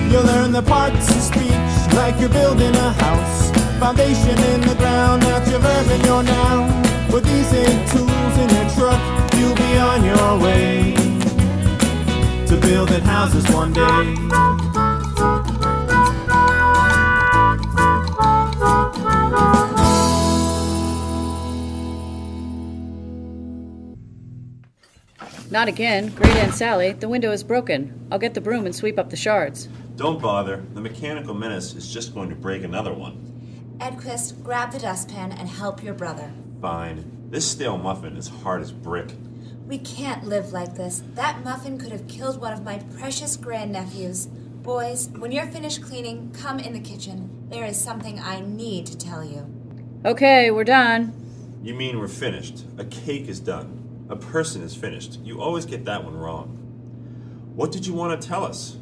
You'll learn the parts of speech like you're building a house. Foundation in the ground, that's your verb and your noun. With these eight tools in your truck, you'll be on your way to building houses one day. Not again. Great Aunt Sally, the window is broken. I'll get the broom and sweep up the shards. Don't bother. The mechanical menace is just going to break another one. Edquist, grab the dustpan and help your brother. Fine. This stale muffin is hard as brick. We can't live like this. That muffin could have killed one of my precious grandnephews. Boys, when you're finished cleaning, come in the kitchen. There is something I need to tell you. Okay, we're done. You mean we're finished. A cake is done. A person is finished. You always get that one wrong. What did you want to tell us?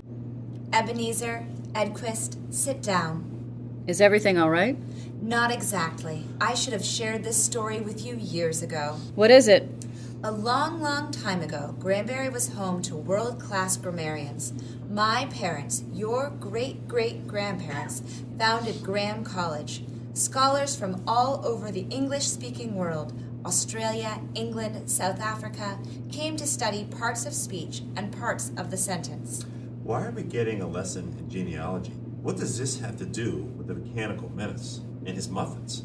Ebenezer, Edquist, sit down. Is everything all right? Not exactly. I should have shared this story with you years ago. What is it? A long, long time ago, Grambury was home to world-class grammarians. My parents, your great-great-grandparents, founded Graham College. Scholars from all over the English-speaking world, Australia, England, South Africa, came to study parts of speech and parts of the sentence. Why are we getting a lesson in genealogy? What does this have to do with the mechanical menace and his muffins?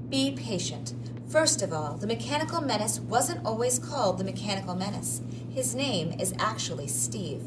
Be patient. First of all, the mechanical menace wasn't always called the mechanical menace. His name is actually Steve.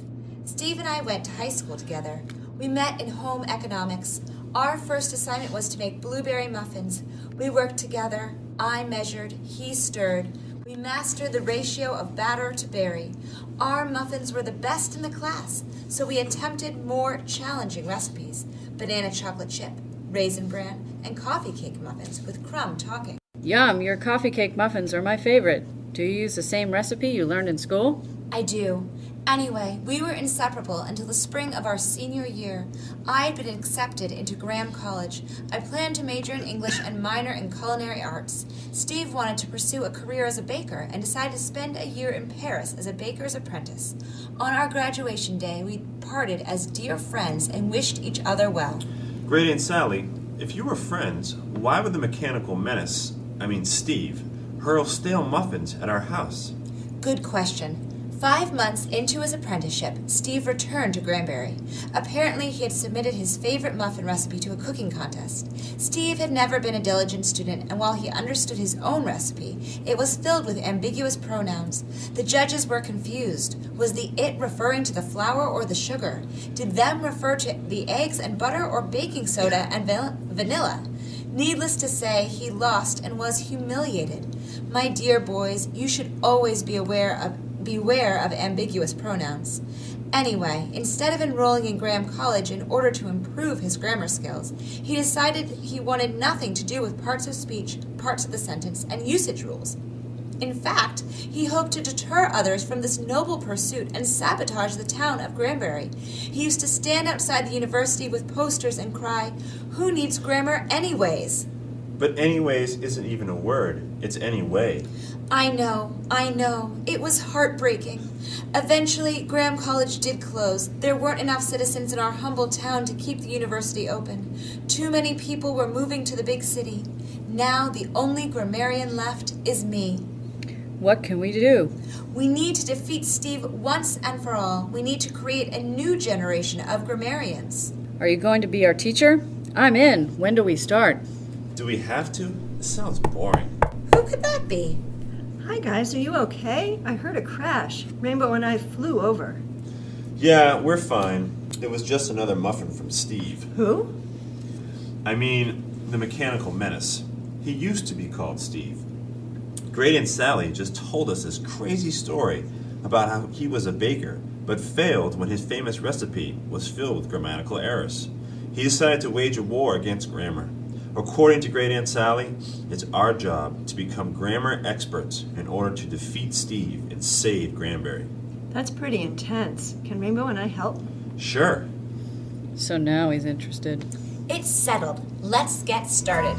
Steve and I went to high school together. We met in home economics. Our first assignment was to make blueberry muffins. We worked together. I measured, he stirred. We mastered the ratio of batter to berry. Our muffins were the best in the class, so we attempted more challenging recipes. Banana chocolate chip, raisin bran, and coffee cake muffins with crumb topping. Yum, your coffee cake muffins are my favorite. Do you use the same recipe you learned in school? I do. Anyway, we were inseparable until the spring of our senior year. I had been accepted into Graham College. I planned to major in English and minor in culinary arts. Steve wanted to pursue a career as a baker and decided to spend a year in Paris as a baker's apprentice. On our graduation day, we parted as dear friends and wished each other well. Great Aunt Sally, if you were friends, why would the mechanical menace, Steve, hurl stale muffins at our house? Good question. 5 months into his apprenticeship, Steve returned to Grambury. Apparently, he had submitted his favorite muffin recipe to a cooking contest. Steve had never been a diligent student, and while he understood his own recipe, it was filled with ambiguous pronouns. The judges were confused. Was the "it" referring to the flour or the sugar? Did "them" refer to the eggs and butter or baking soda and vanilla? Needless to say, he lost and was humiliated. My dear boys, you should always beware of ambiguous pronouns. Anyway, instead of enrolling in Graham College in order to improve his grammar skills, he decided he wanted nothing to do with parts of speech, parts of the sentence, and usage rules. In fact, he hoped to deter others from this noble pursuit and sabotage the town of Granbury. He used to stand outside the university with posters and cry, "Who needs grammar anyways?" But anyways isn't even a word. It's anyway. I know. It was heartbreaking. Eventually, Graham College did close. There weren't enough citizens in our humble town to keep the university open. Too many people were moving to the big city. Now the only grammarian left is me. What can we do? We need to defeat Steve once and for all. We need to create a new generation of grammarians. Are you going to be our teacher? I'm in. When do we start? Do we have to? This sounds boring. Who could that be? Hi guys, are you okay? I heard a crash. Rainbow and I flew over. Yeah, we're fine. It was just another muffin from Steve. Who? The mechanical menace. He used to be called Steve. Great Aunt Sally just told us this crazy story about how he was a baker, but failed when his famous recipe was filled with grammatical errors. He decided to wage a war against grammar. According to Great Aunt Sally, it's our job to become grammar experts in order to defeat Steve and save Granbury. That's pretty intense. Can Rainbow and I help? Sure. So now he's interested. It's settled. Let's get started.